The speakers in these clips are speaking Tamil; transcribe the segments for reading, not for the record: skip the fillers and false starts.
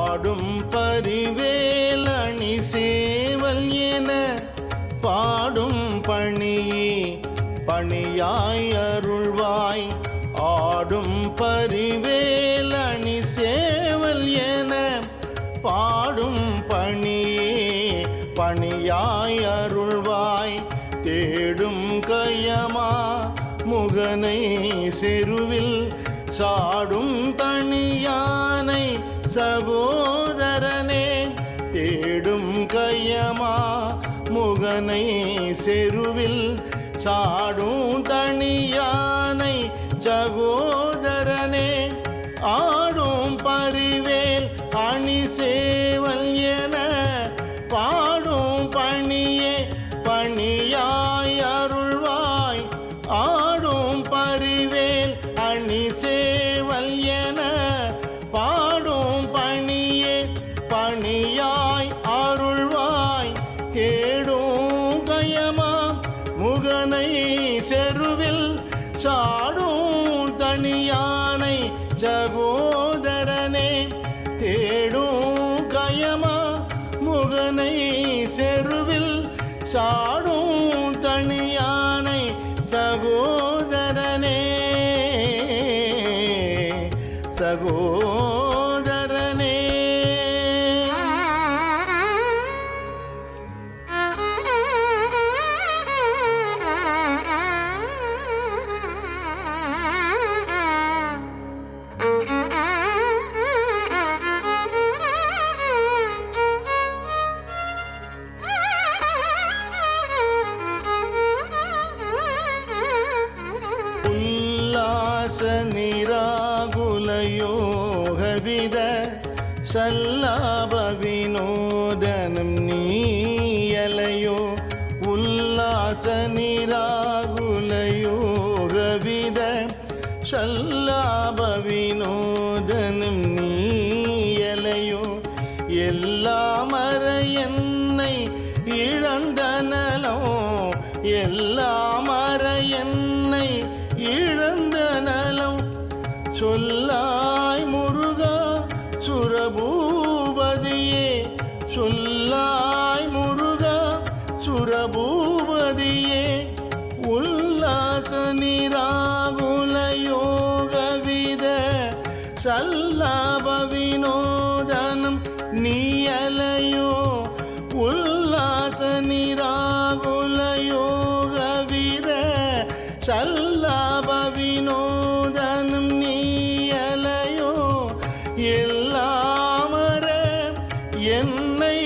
ஆடும் பரிவேலணி சேவல் என பாடும் பணியே பணியாய் அருள்வாய். ஆடும் பரிவேலணி சேவல் என பாடும் பணியே பணியாய் அருள்வாய். தேடும் கயமா முகனை செருவில் சாடும் தனியானை சகோதரனே. தேடும் கயமா முகனை செருவில் சாடும் தனியானை சகோதரனே. ஆடும் பரிவேல் அணி சேவல் என பாடும் பணியே பணியாய் அருள்வாய். ஆடும் பரிவேல் அணி சேவல் என பாடும் பணியே பணியாய் அருள்வாய். தேடும் கயமா முகனை செருவில் சாடும் தனியானை சகோதரனே. தேடும் கயமா முகனை செருவில் சாடும் தனியானை சகோதரனே சகோதரனே. நிராகுலயோகவித சல்லாப வினோதனம் நீயலையோ. உல்லாச நிராகுலயோகவித சல்லாப வினோதனம் நீயலையோ. எல்லாமற என்னை இழந்த நலம் எல்லாமற என்னை இழந்த நலம். சொல்லாய் முருகா சுரபூபதியே சொல்லாய் முருகா சுரபூபதியே. உல்லாச நிராகுல யோகவித சல்லாப வினோதனம் நீயலையோ. உல்லாச நிராகுல யோகவித சல்லாப வினோதனம் நீயலையோ. எல்லாமற என்னை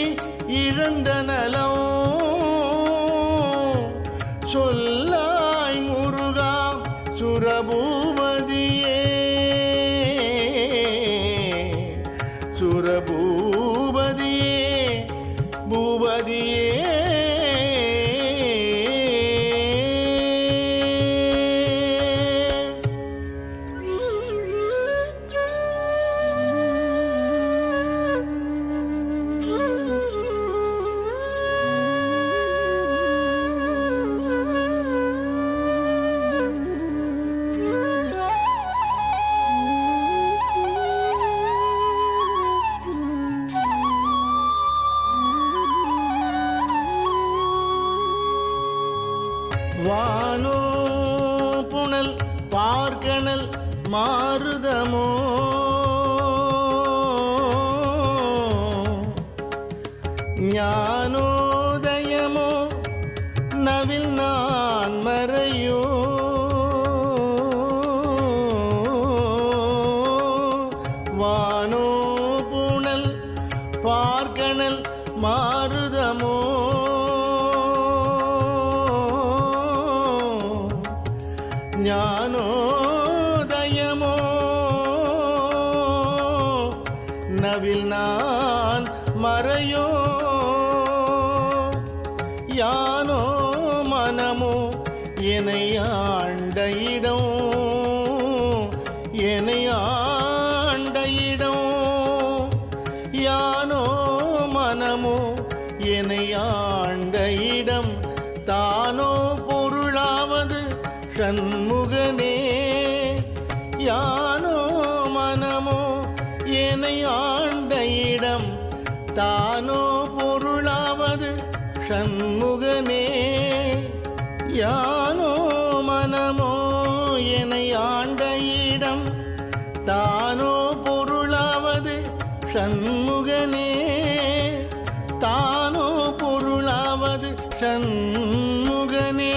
இழந்த நலம் சொல்லாய் முருகா சுரபூபதியே சுரபூபதியே பூபதியே. வானோ புனல் பார்க்கணல் மாருதமோ ஞானோதயமோ நவில் நான் மறையோ. வானோ புனல் பார்க்கணல் மாருதமோ ஞானோதயமோ நவில் நான் மறையோ. யானோ மனமோ என்னை ஆண்ட இடம் என்னை ஆண்ட இடம். யானோ மனமோ என்னை ஆண்ட இடம் தானோ பொருளாவது ஷண்முகனே. யானோ மனமோ என்னை ஆண்ட தானோ பொருளாவது ஷண்முகனே. யானோ மனமோ என்னை ஆண்ட இடம் தானோ பொருளாவது ஷண்முகனே. தானோ பொருளாவது ஷண்முகனே.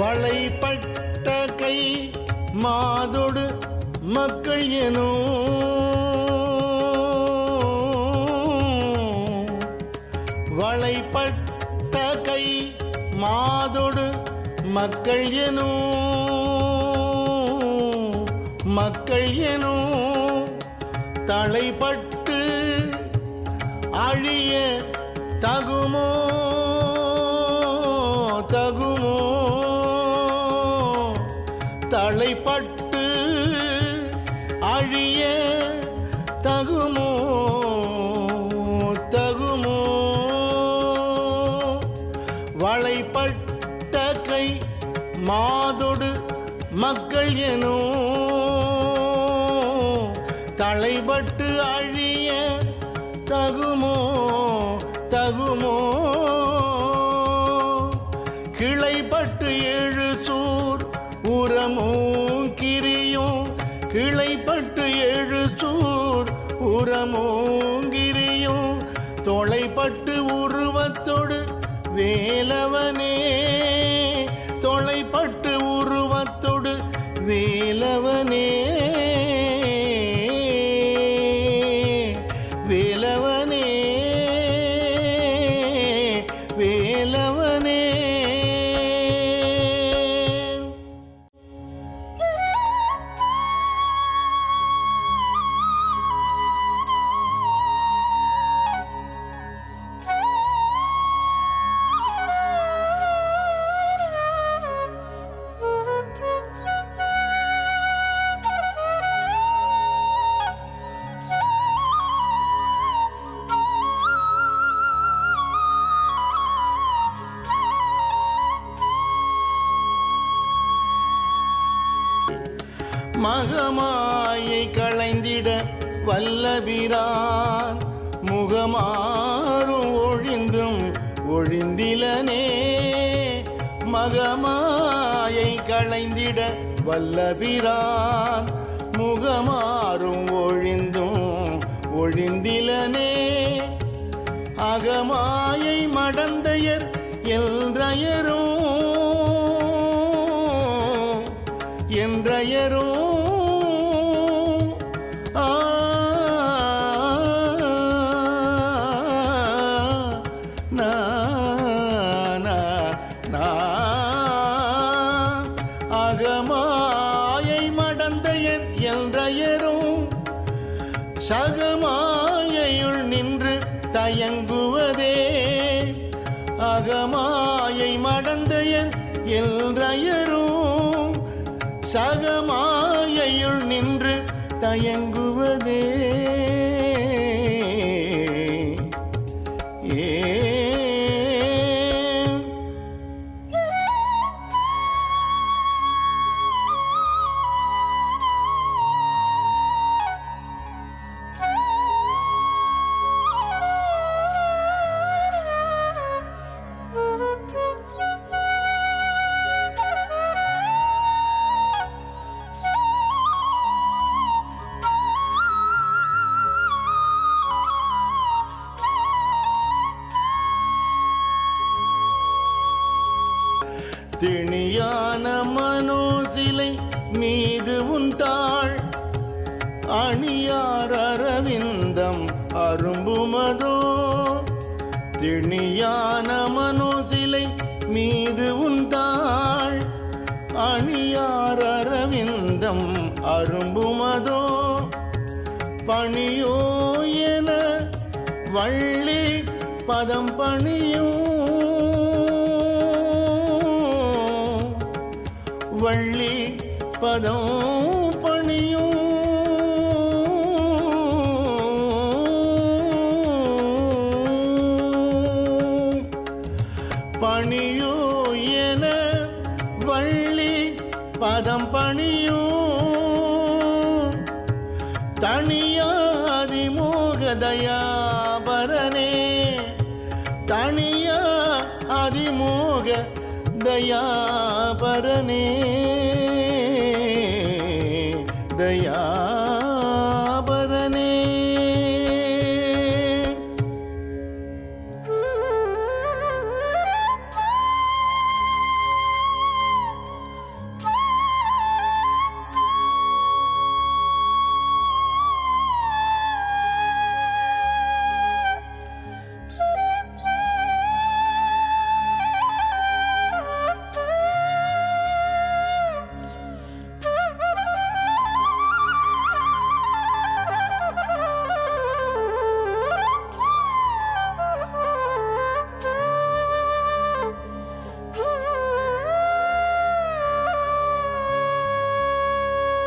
வளைப்பட்ட கை மாதொடு மக்கள் எனும் வளைப்பட்ட கை மாதொடு மக்கள் எனும் தலைப்பட்டு அழிய தகுமோ தலைப்பட்டு அழிய தகுமோ வளைப்பட்ட கை மாதொடு மக்கள் எனும் தலைப்பட்டு அழிய தகுமோ கிளைப்பட்டு எழு சூர் உரமும் கிரியும் கிளைப்பட்டு எழு சூர் உரமும் கிரியும் தொலைப்பட்டு உருவத்தோடு வேலவனே. தொலைப்பட்டு உருவத்தோடு வேலவனே. வேலவனே வேலவனே. மகமாயை களைந்திட வல்லபிரான் முகமாறும் ஒழிந்தும் ஒழிந்திலனே. மகமாயை களைந்திட வல்லபிரான் முகமாறும் ஒழிந்தும் ஒழிந்திலனே. அகமாயை மடந்தையர் என்றயரும் அகமாயை மடந்தையர் என்றயரும் சகமாயையுள் நின்று தயங்குவதே. அகமாயை மடந்தையர் என்றயரும் சகமாயையுள் நின்று தயங்குவதே. திணியான மனோ சிலை மீது உந்தாள் அணியார் அரவிந்தம் அரும்புமதோ. திணியான மனோ சிலை மீது உந்தாள் அணியார் அரவிந்தம் அரும்புமதோ. பணியோ என வள்ளி பதம் பணியும் வள்ளி பதம் பணியும் பணியோ என வள்ளி பதம் பணியும் தனியாதி மோகதயாபரனே தனியா அதிமோக தயாபரனே தயாபரனே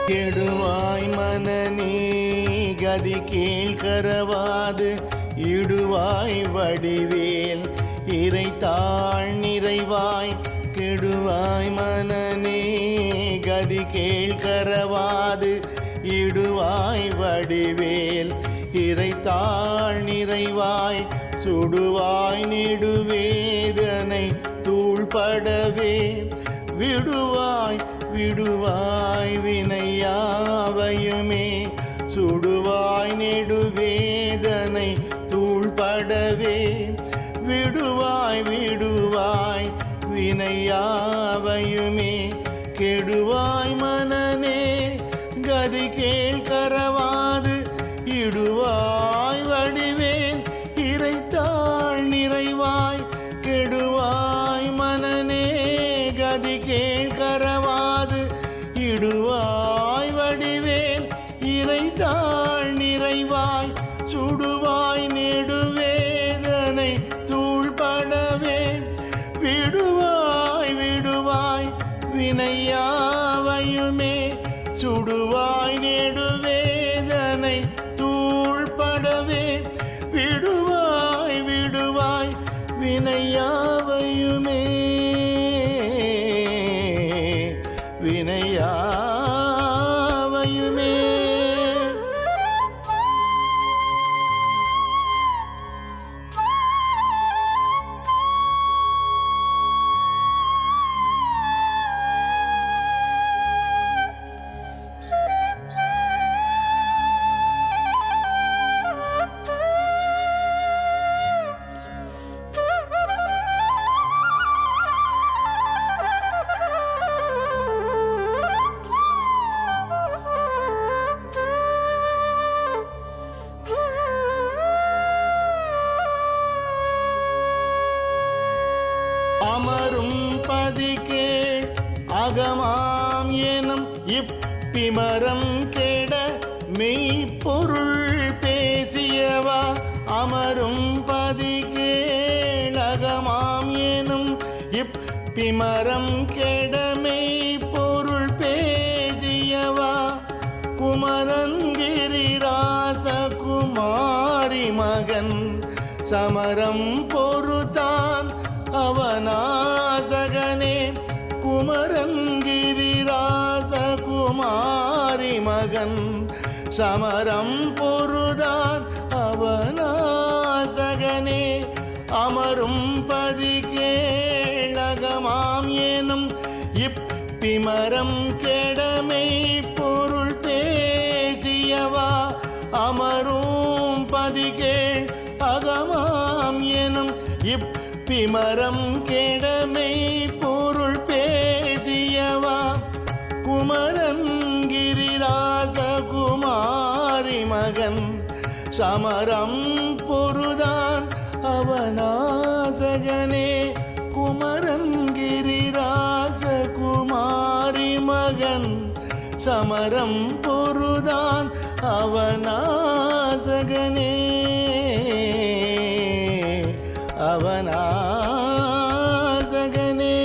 கெடுவாய் மனநீ கதி கேள்கரவாது இடுவாய் வடிவேல் இறைத்தாள் நிறைவாய் கெடுவாய் மனநீ கதி கேள்கரவாது இடுவாய் வடிவேல் இறைத்தாள் நிறைவாய் சுடுவாய் நெடுவேதனை தூள்படவே விடுவாய் விடுவாய் வினையாவையுமே சுடுவாய் நெடுவேதனை தூள்படவே விடுவாய் விடுவாய் வினையாவையுமே கெடுவாய் மனநே கதி கேள்கரவாது இடுவாய் வடிவேல் இறைத்தாள் நிறைவாய் கெடுவாய் மனநே கதி கேள்கரவாது இடுவாய் வடிவேல் இறைத்தாள் நிறைவாய் சுடுவாய் நெடுவேதனை தூள்படவே விடுவாய் விடுவாய் வினையாவையுமே சுடுவாய் நெடுவேதனை தூள்படவே விடுவாய் விடுவாய் வினையாவையுமே வினையாவையுமே அமரும் பதிகேள் அகமாம் எனும் இப்பிமரம் கெட மெய்ப்பொருள் பேசியவா அமரும் பதிகேள் அகமாம் எனும் இப்பிமரம் கெட மெய்ப்பொருள் பேசியவா குமரங்கிரிராச குமாரி மகன் சமரம் பொறுத்தான் அவனாசகனே குமரங்கிரிராச குமாரி மகன் சமரம் பொறுதான் அவனாசகனே அமரும் பதிகேளகமாம் எனும் இப்பிமரம் கெடமை பொருள் பேசியவா அமரும் பதிகேள் அகமாம் எனும் இப்பிமரம் கெடமை பொருள் பேசியவா குமரங்கிரிராச குமாரி மகன் சமரம் பொருதான் அவனாசகனே குமரங்கிரிராச குமாரி மகன் சமரம் பொருதான் அவனாசகனே அவனாசகனே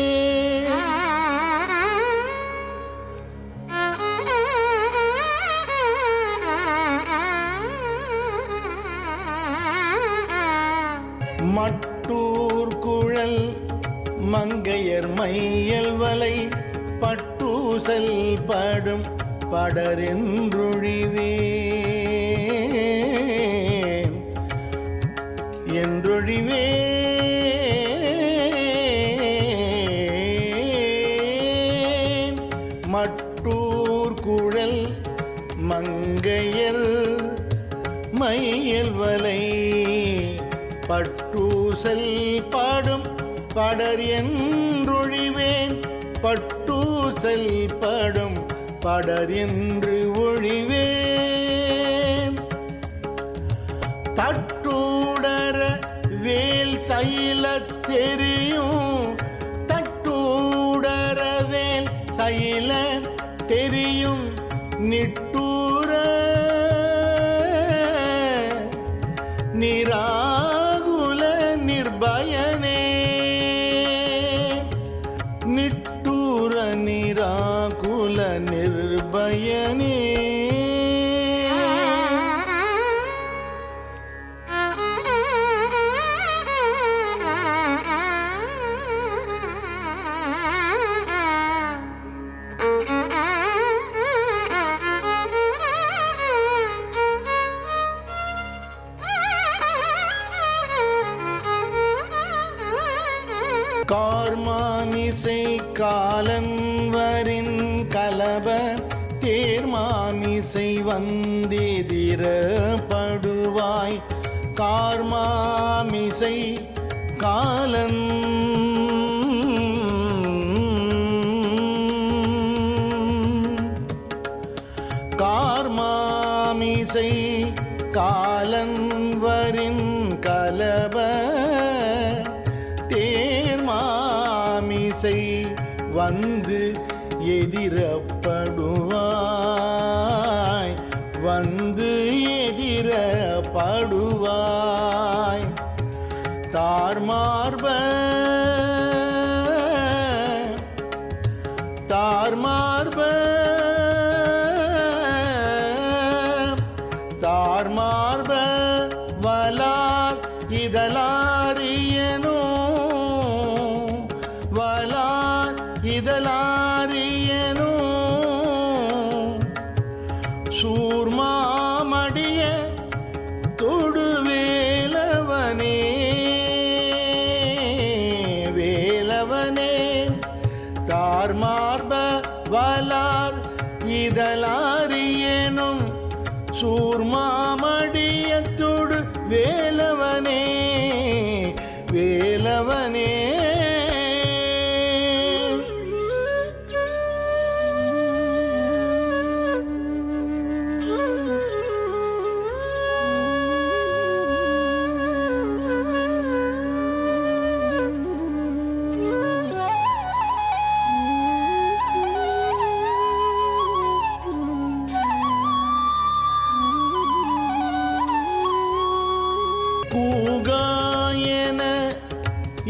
பட்டூர்குழல் மங்கையர் மையல்வலை பட்டூசல் படும் படரென்றொழிவேன் என்றொழிவேன் மட்டூர்குழல் மங்கையர் மையல்வலை பட்டூசல் பாடும் படர் என்றொழிவேன் பட்டூசல் பாடும் படர் என்று ஒழிவேன் தட்டூடர வேல் சைல தெரியும் தட்டூடர வேல் சைல தெரியும் நிட்டூர நிராகுல நிர்பயனே நிட்டூர நிராகுல நிர்பயனே கார்மாமிசை காலன்வரின் கலப தேர்மாமிசை வந்தெதிர படுவாய் கார்மாமிசை காலன் கார்மாமிசை காலன்வரின் கலப தேர்மாமிசை வந்து எதிரப்படுவாய் வந்து எதிரப்படுவாய் தார்மார்ப தார்மார்ப தார்மார்ப வலார் இதலாரியனோ வலார் இதலாரியனோ சூர்மாமடிய தொடுவேலவனே வேலவனே தார்மார்ப வலார் இதலாரியனும் சூர்மாமடியத்தொடு வேலவனே வேலவனே கூகாயன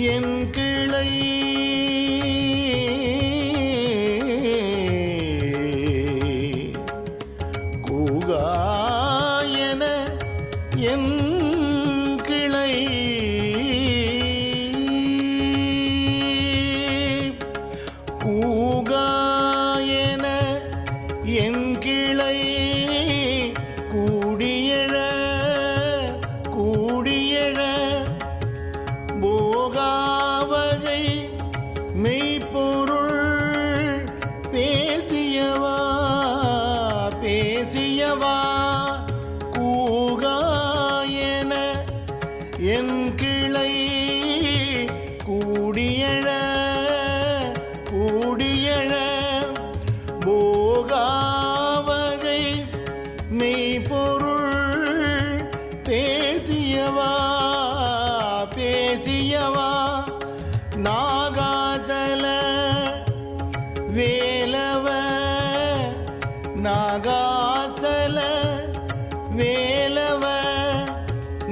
என் கிளை கூகாயன என் கிளை கூகாயன என் கிளை கூடியழ கூடியழ போகாவகை மெய்ப்பொருள் பேசியவா பேசியவா கூகாயன என் கிளை கூடியழ கூடியழ போகாவகை மெய்ப்பொருள் பேசியவா பேசியவா நாகாசல வேலவ நாகாசல வேலவ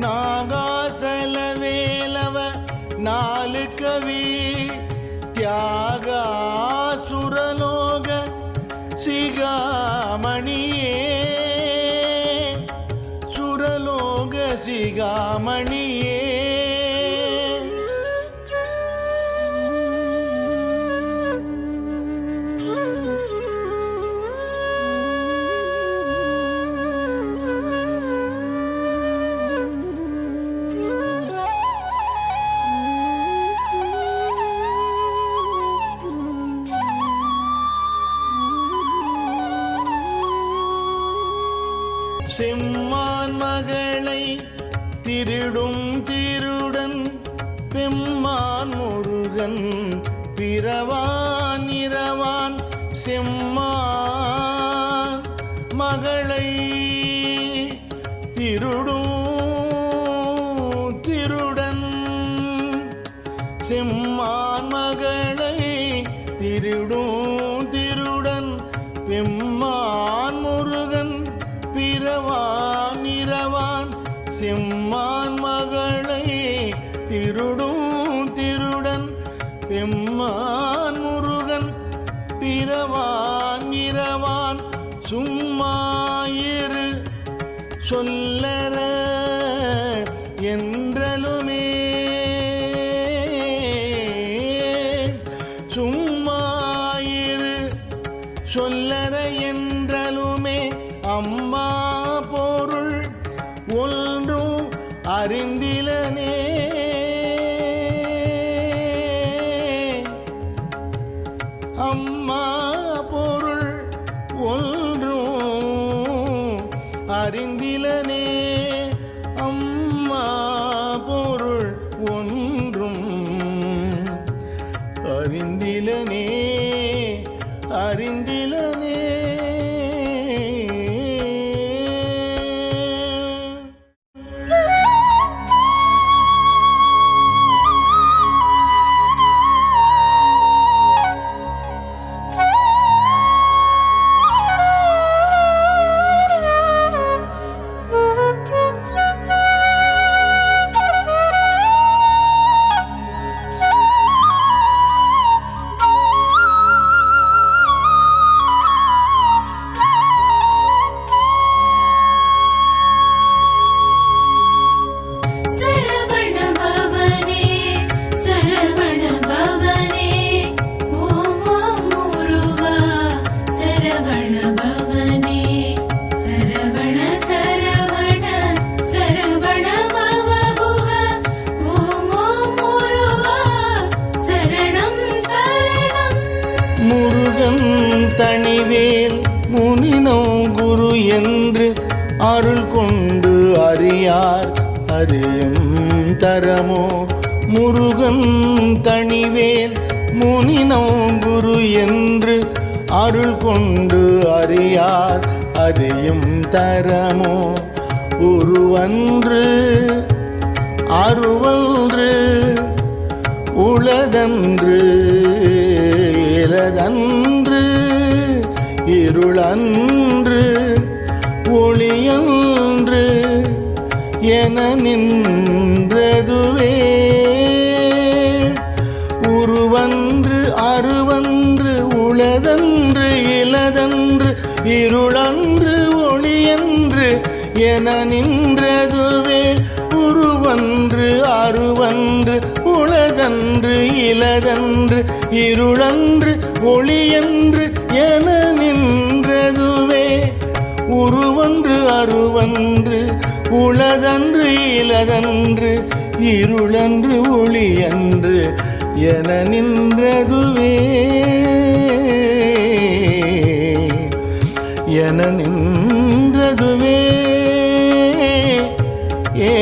நாகாசல வேலவ நாலு கவி தியாகாசுரலோக சிகாமணியே சுரலோக சிகாமணியே செம்மான் மகளை திருடும் திருடன் பெம்மான் முருகன் பிறவான் இரவான் செம்மான் மகளை திருடும் திருடன் செம்மான் மகளை திருடும் திருடன் பெம்மான் முருகன் பிறவான் இரவான் செம்மான் மகளை திருடும் திருடன் பெம்மான் முருகன் பிறவான் இரவான் சும்மாயிரு சொல்லற என்றலுமே சும்மாயிரு சொல்லற என்றலுமே அம்மா பொருள் ஒன்றும் அறிந்திலனே அம்மா பொருள் ஒன்றும் அறிந்திலனே அம்மா பொருள் ஒன்றும் அறிந்திலனே அறிந்திலனே தனிவேல் முனினோ குரு என்று அருள் கொண்டு அறியார் அறியும் தரமோ முருகன் தனிவேல் முனினோ குரு என்று அருள் கொண்டு அறியார் அறியும் தரமோ உருவன்று அருவன்று உளதன்று இலதன்று இருளன்று ஒளியன்று என நின்றதுவே உருவன்று அருவன்று உளதன்று இலதன்று இருளன்று ஒளியன்று என நின்றதுவே உருவன்று அருவன்று உளதன்று இலதன்று இருளன்று ஒளியன்று என நின்றதுவே உருவன்று அருவன்று உளதன்று இலதன்று இருளன்று ஒளியன்று என நின்றதுவே என நின்றதுவே ஏ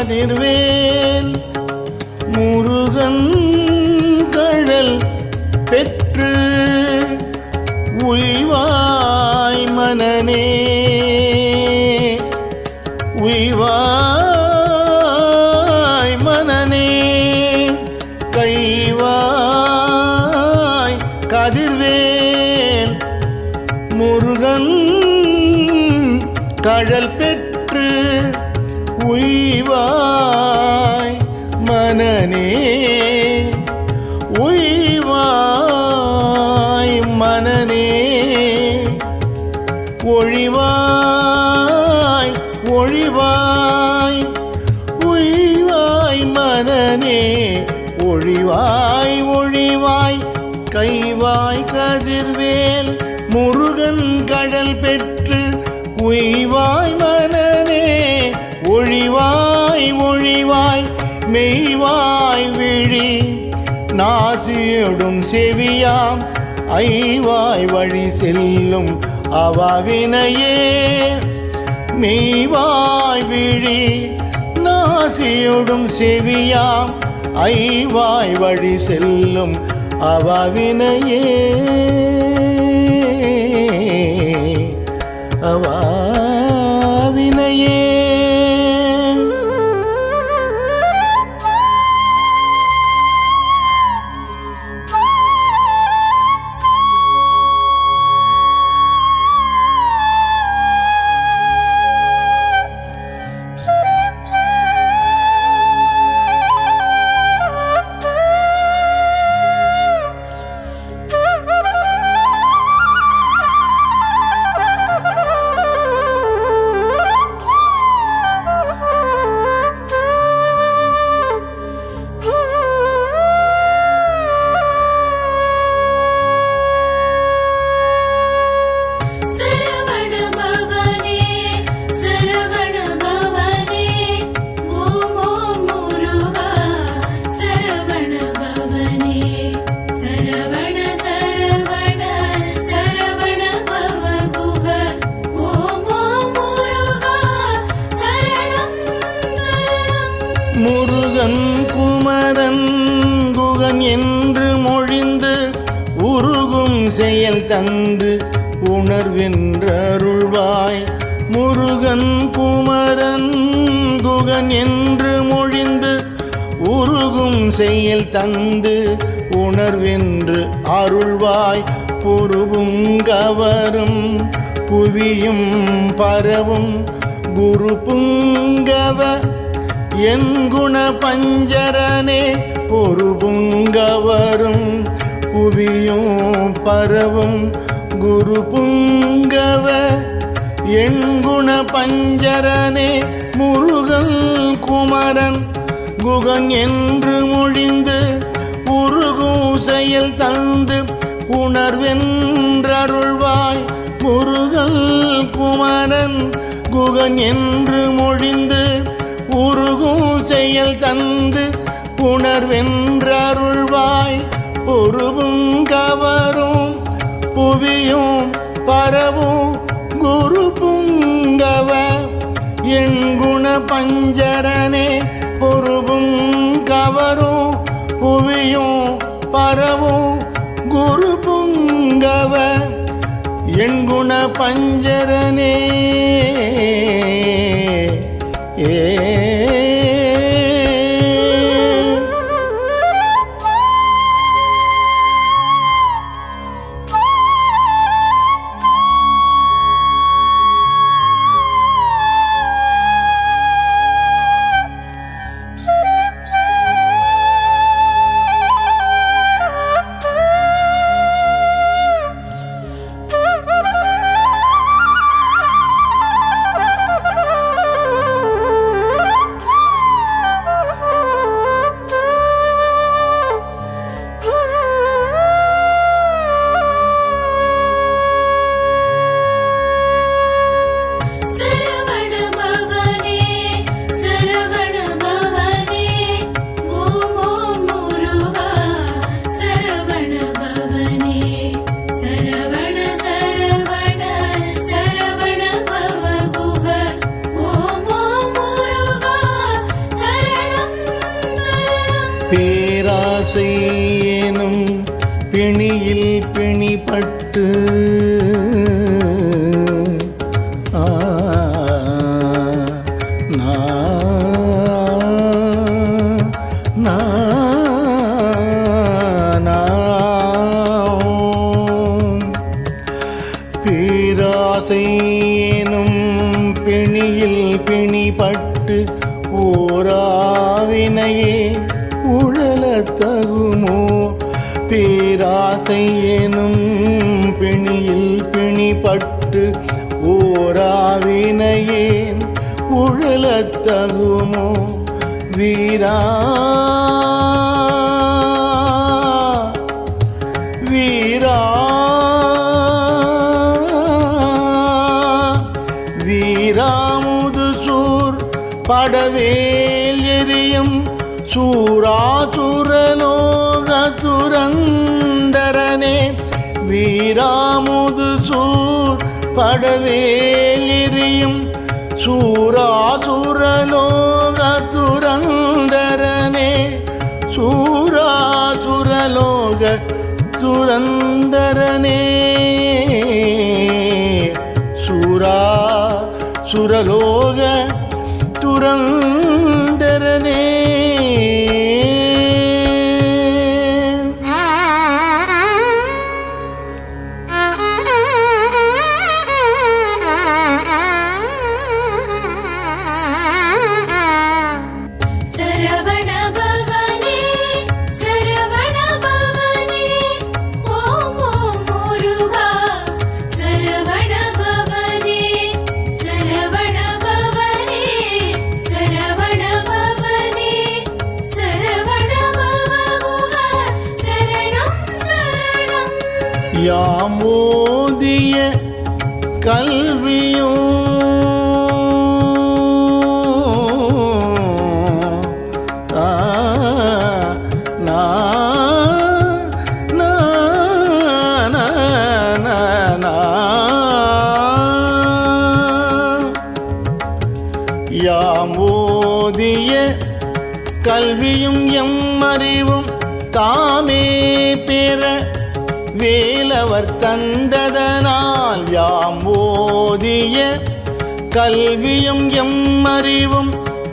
கதிர்வேல் முருகன் கடல் பெற்று உய்வா உய்வாய் மனனே உய்வாய் மனனே ஒழிவாய் ஒழிவாய் உய்வாய் மனனே ஒழிவாய் ஒழிவாய் கைவாய் கதிர்வேல் முருகன் கடல் பெற்று உய்வாய் மனனே ஒழிவாய் ஒழிவாய் மெய்வாய் விழி நாசியோடும் செவியாம் ஐவாய் வழி செல்லும் அவாவினையே மெய்வாய் விழி நாசியோடும் செவியாம் ஐவாய் வழி செல்லும் அவாவினையே அவாவினையே முருகன் குமரன் குகன் என்று மொழிந்து உருகும் செயல் தந்து உணர்வென்றருள்வாய் முருகன் குமரன் குகன் என்று மொழிந்து உருகும் செயல் தந்து உணர்வென்று அருள்வாய் பொறுபுங்கவரும் புவியும் பரவும் குரு புங்கவ என் குண பஞ்சரனே பொறுபுங்கவரும் புவியும் பரவும் குரு புங்கவ என் குண பஞ்சரனே முருகன் குமரன் குகன் என்று மொழிந்து உருகும் செயல் தந்து உணர்வென்றருள்வாய் முருகன் குமரன் குகன் என்று மொழிந்து உருகும் செயல் தந்து உணர்வென்றருள்வாய் பொறுபுங்கவரும் புவியும் பரவும் குரு புங்கவ என் குண பஞ்சரனே பொறுபுங்கவரும் புவியும் பரவும் குரு புங்கவ என் குண பஞ்சரனே ஏ ஓராவினையே உழலத்தகுமோ பேராசை எனும் பிணியில் பிணிப்பட்டு ஓராவினையேன் உழலத்தகுமோ வீரா வீரா வீராமுதுசூர் படவேல் எரியும் சூராசுரலோக துரந்தரனே வீராமுதுசூர் படவேல் எரியும் சூராசுரலோக துரந்தரனே சூராசுரலோக துரந்தரனே சுரலோக துரந்தரனே யாமோதிய கல்வியும் எம்மறிவும் தாமே பெற வேலவர் தந்ததனால் யாம் ஓதிய கல்வியும் எம்மறிவும்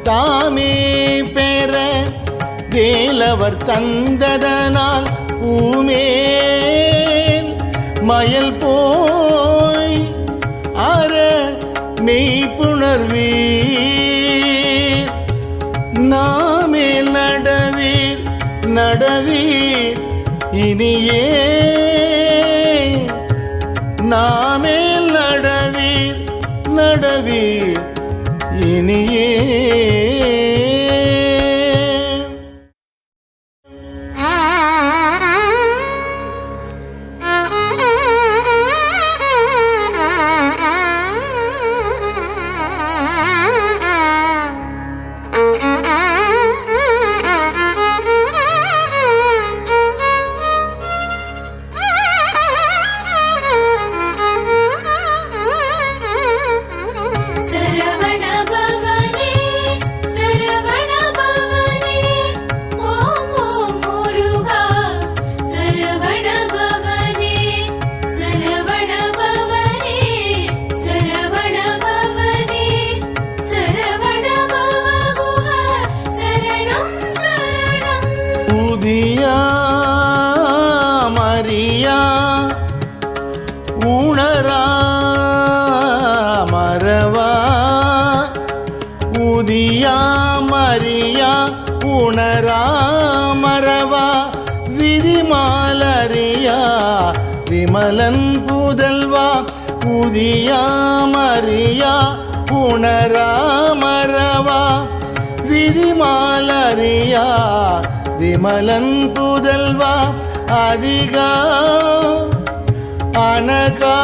தாமே பெற வேலவர் தந்ததனால் பூமேல் மயல் போய் அற மெய்ப்புணர்வீர் நாமேல் நடவீர் நடவீர் இனியே நாமேல் நடவீர் நடவீர் இனியே மரியா உணரா மரவா உதியா மரியா உணரா மரவா விதிமாலரியா விமலன் புதல்வா உதியா மரியா உணரா மரவா விதிமாலரியா விமலன் புதல்வா அதிகா அனகா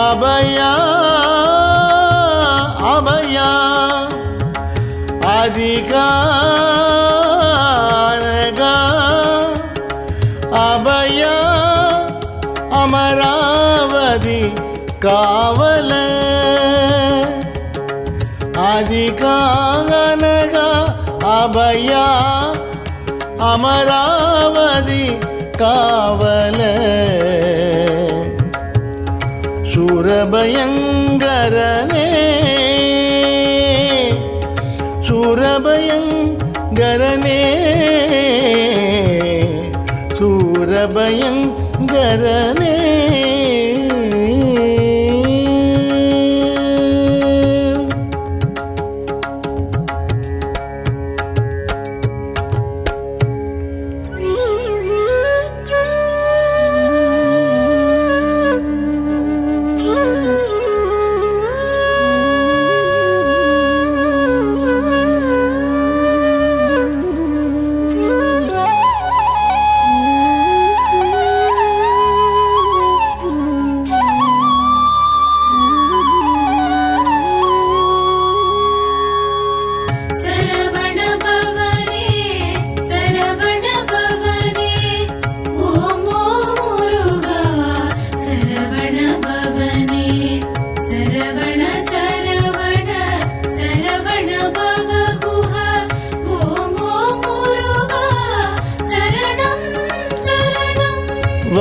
அபயா அபயா அதிகா அனகா அபயா அமராவதி காவல அதிகா அனகா அபயா அமராவதி காவல சூரபயங்கரனே சூரபயங்கரனே சூரபயங்கரனே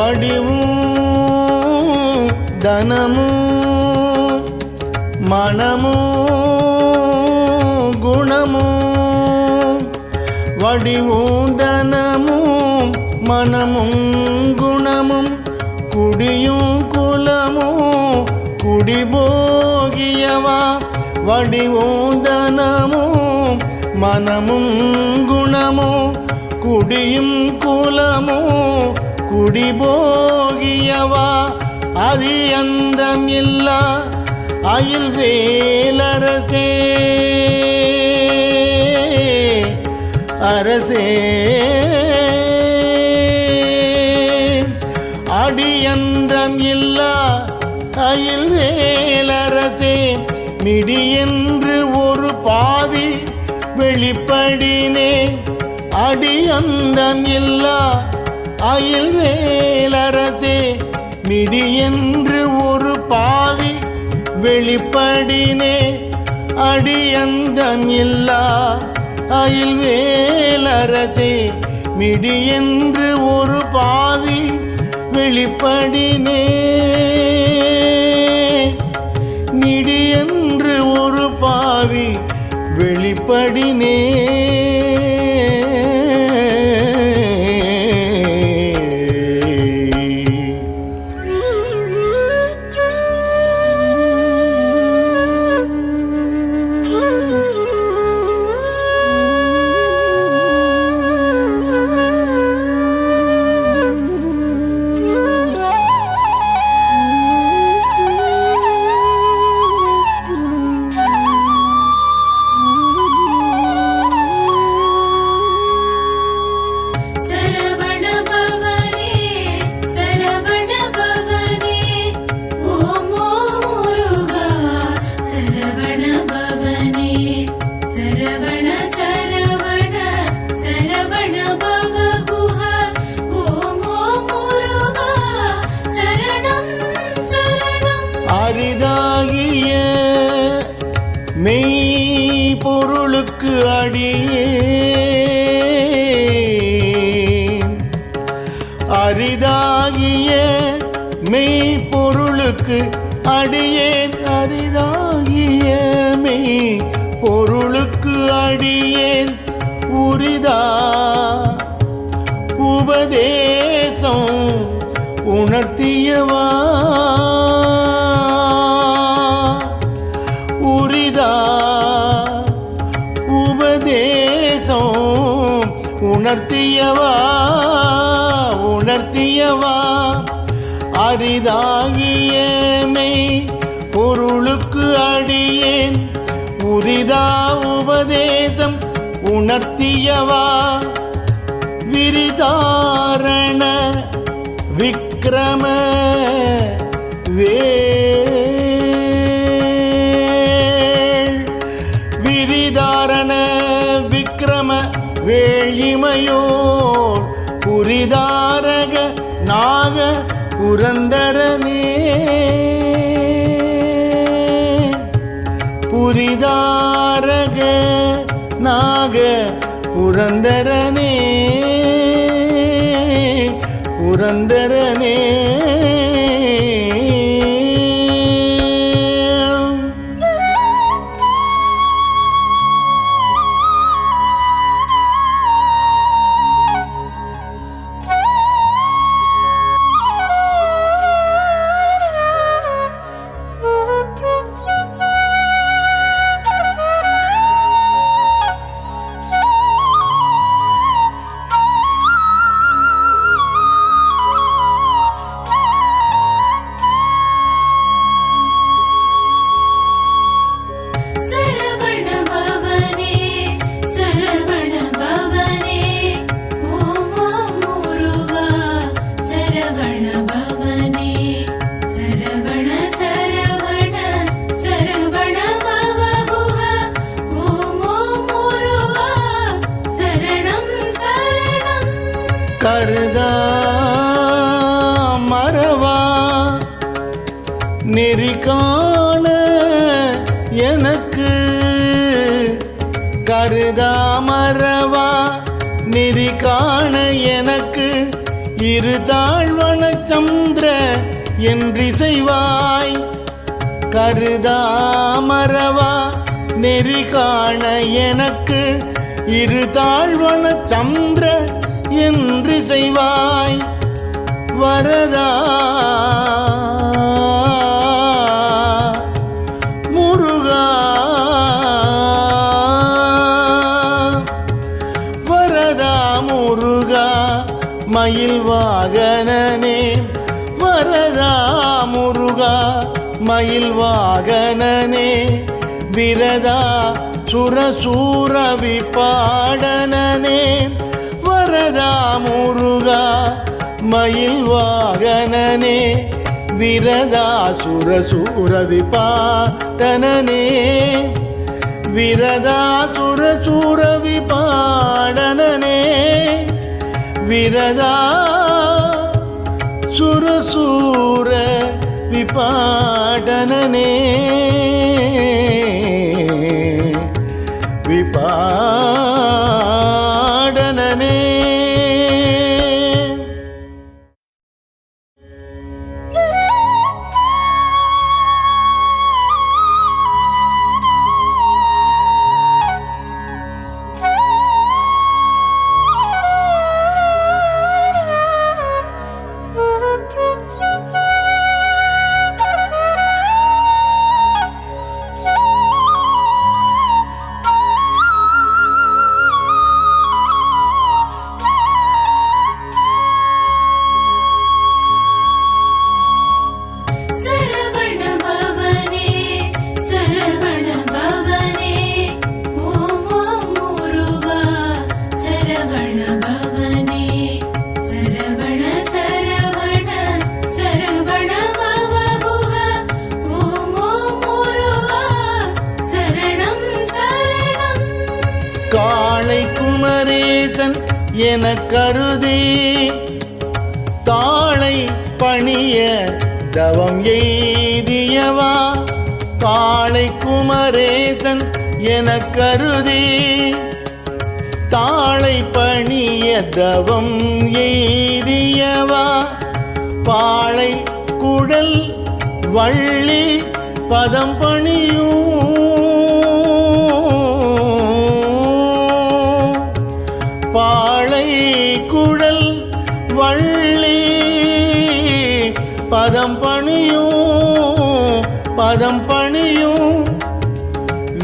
வடிவும் தனமும் மனமும் குணமும் வடிவும் தனமும் மனமும் குணமும் குடியும் குலமும் குடிபோகியவா வடிவும் தனமும் மனமும் குணமும் குடியும் குலமும் குடிபோகியவா அதி அந்தம் இல்லா அயில் வேலரசே அரசே அடியந்தம் இல்லா அயில் வேலரசே மிடியென்று ஒரு பாவி வெளிப்படினே அடியந்தம் இல்லா அயில் வேலரசே மிடியென்று ஒரு பாவி வெளிப்படினே அடியந்தம் இல்லா அயில் வேலரசே மிடியென்று ஒரு பாவி வெளிப்படினே மிடியென்று ஒரு பாவி வெளிப்படினே அரிதாகிய மெய் பொருளுக்கு அடியேன் அரிதாகிய மெய் பொருளுக்கு அடியேன் அரிதாகிய மெய் பொருளுக்கு அடியேன் உரிதா உபதேசம் உணர்த்தியவா உரிதா உபதேசம் உணர்த்தியவா உணர்த்தியவா அரிதாகிய மெய் பொருளுக்கு அடியேன் உரிதா உபதேசம் உணர்த்தியவா விரிதாரண விக்ரம விரிதாரண விக்ரம வேளிமையோர் புரிதாரக நாக புரந்தரனே புரிதாரக நாக புரந்தரனே புரந்தரனே கருதா மறவா நெறிகாண எனக்கு கருதா மறவா நெறிகாண எனக்கு இருதாழ்வன சந்திர என்றிசைவாய் கருதாமரவா நெறி காண எனக்கு இரு தாழ்வன சந்திர என்றிசைவாய் வரதா முருகா வரதா முருகா மயில் வாகனனே வரதா முருகா மயில் வாகனனே விரதா சுரசூர விபாடனனே வரதா முருகா மயில் வாகனனே விரதா சுரசூர விபாடனனே விரதா சுரசூர விபாடனனே விரதா சுரசூர விபாடனனே விபாடனனே காளை குமரேசன் என கருதி தாளை பணிய தவம் எய்தியவா காளை குமரேசன் என கருதி தாளை பணிய தவம் எய்தியவா பாளை குழல் வள்ளி பதம் பணியும் பாளை குழல் வள்ளி பதம் பணியும்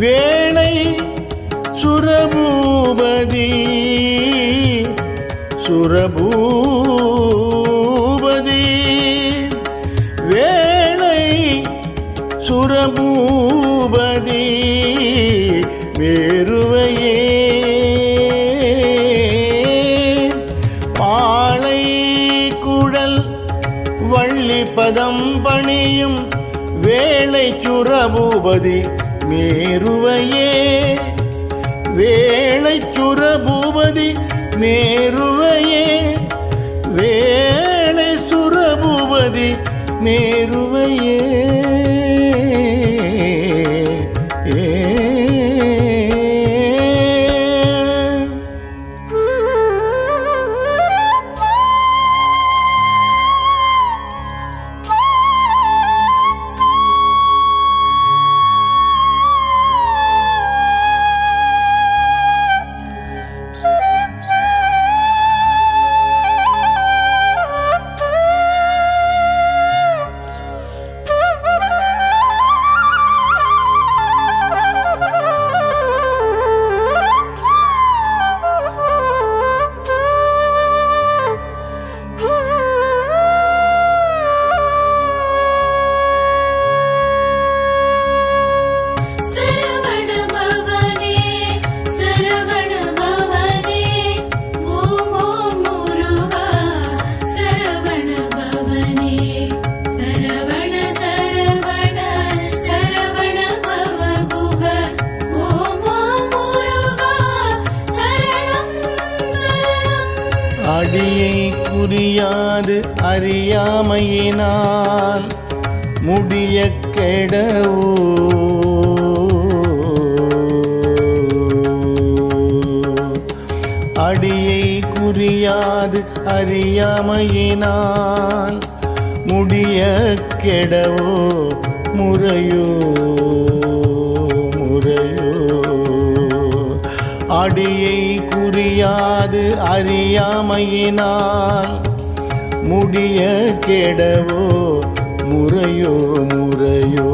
வேளை சுரபூபதி வேளை சுரபூபதி மேருவையே பாளை குழல் வள்ளி பதம் பணியும் வேளை சுரபூபதி மேருவையே வேளை சுரபூபதி மேருவையே வேளை சுரபூபதி மேருவையே அடியை குறியாது அறியாமையினால் முடிய கெடவோ அடியை குறியாது அறியாமையினால் முடிய கெடவோ முறையோ முறையோ அடியை குறியாது அறியாமையினால் முடிய கெடவோ முறையோ முறையோ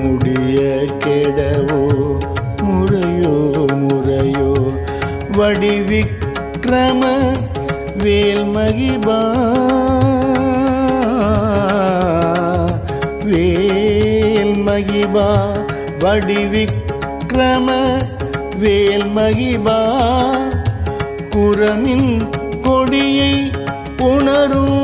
முடிய கெடவோ முறையோ முறையோ வடிவிக்ரம வேல்மகிபா வேல்மகிபா வடிவிக்ரம வேல்மகிபா குரமின் கொடியை உணரும்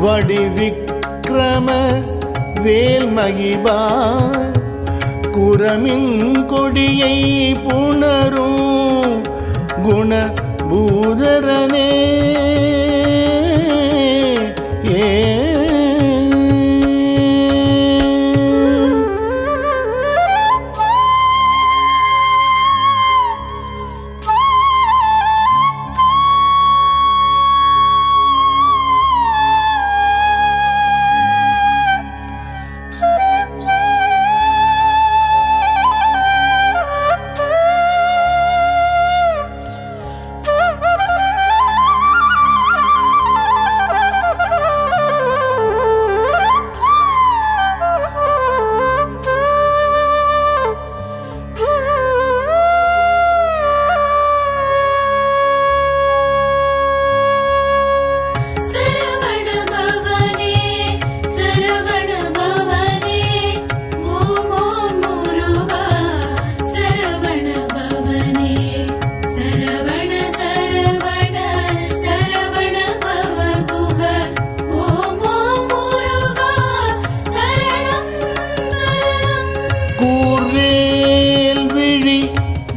வடிவிக்ரம வேல்மகிபா குரமின் கொடியை புணரும் குணபூதரனே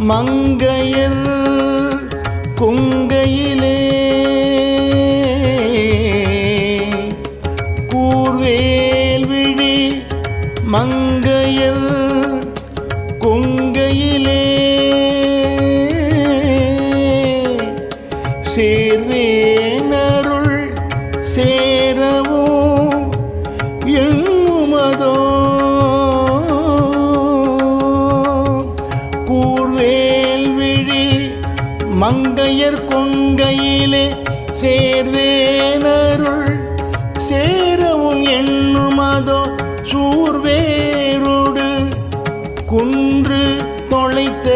மங்கையர் கொங்கையிலே கூர்வேல் விழி மங்கையர் கொங்கையிலே சேர்வேனருள் சேரவும் எண்ணுமதோ மங்கையர் கொங்கையிலே சேர்வேனருள் சேரவும் எண்ணுமதோ சூர்வேரோடு குன்று தொலைத்த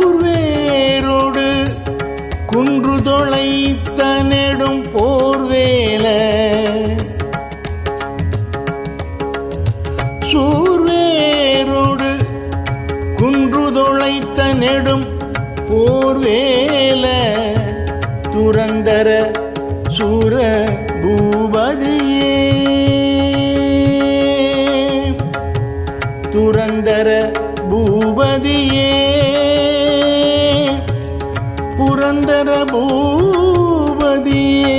சூர்வேரோடு குன்று தொலைத்த நெடும் போர்வேல சூர்வேரோடு குன்று தொலைத்த நெடும் போர்வேல துரந்தர சூர பூபதியே துரந்தர பூபதியே புரந்தர பூபதியே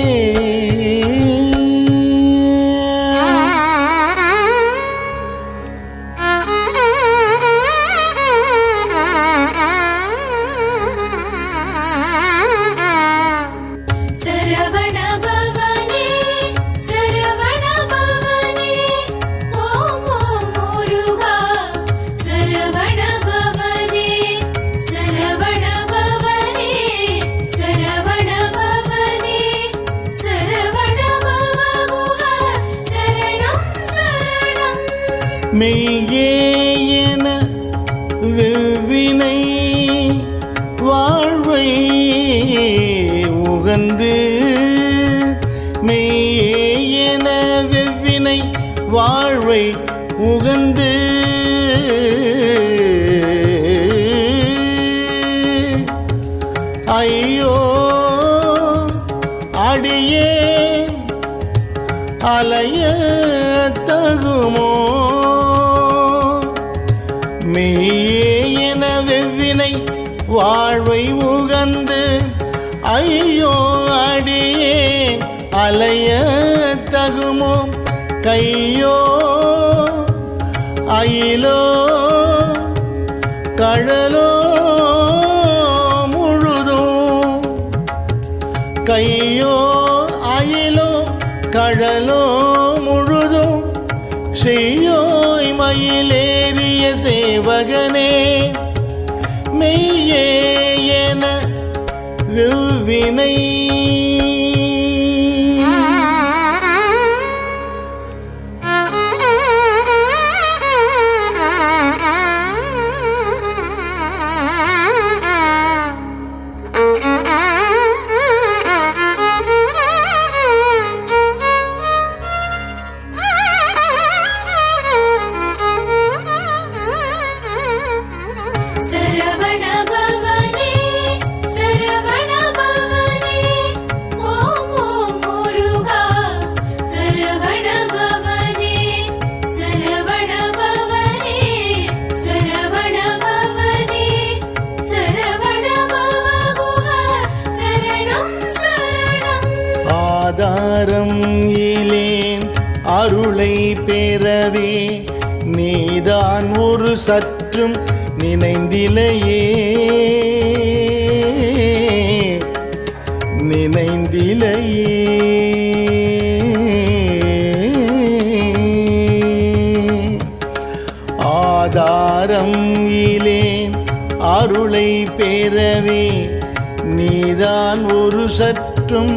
மெய்யேயன வெவ்வினை வாழ்வை உகந்து மெய்யேயன வெவ்வினை வாழ்வை உகந்து ஐயோ அடியே அலைய தகுமோ மெய்யேயன வெவ்வினை வாழ்வை உகந்து ஐயோ அடியே அலைய தகுமோ கையோ அயிலோ கழலோ முழுதும் கையோ அயிலோ கழலோ முழுதும் செய்யோய் மயிலேறிய சேவகனே மெய்யே என வெவ்வினை ஆதாரம் இலேன் அருளை பெறவே நீதான் ஒரு சற்றும் நினைந்திலையே ஆதாரம் இலேன் அருளை பெறவே நீதான் ஒரு சற்றும்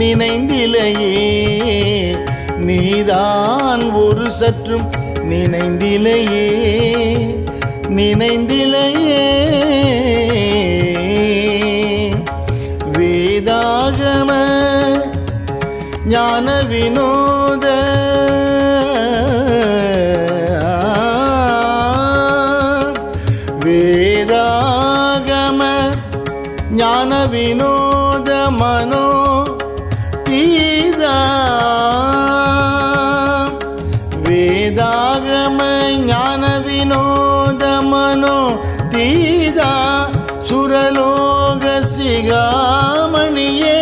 நினைந்திலையே நீதான் ஒரு சற்றும் நினைந்திலையே வேதாகம ஞான வினோத வேதாகம ஞான வினோத மனோ வேதாகம ஞான வினோத மனோ தீதா சுரலோக சிகாமணியே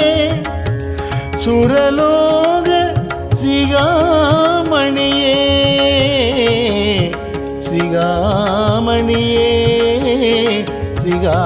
சுரலோக சிகாமணியே சிகாமணியே சிகா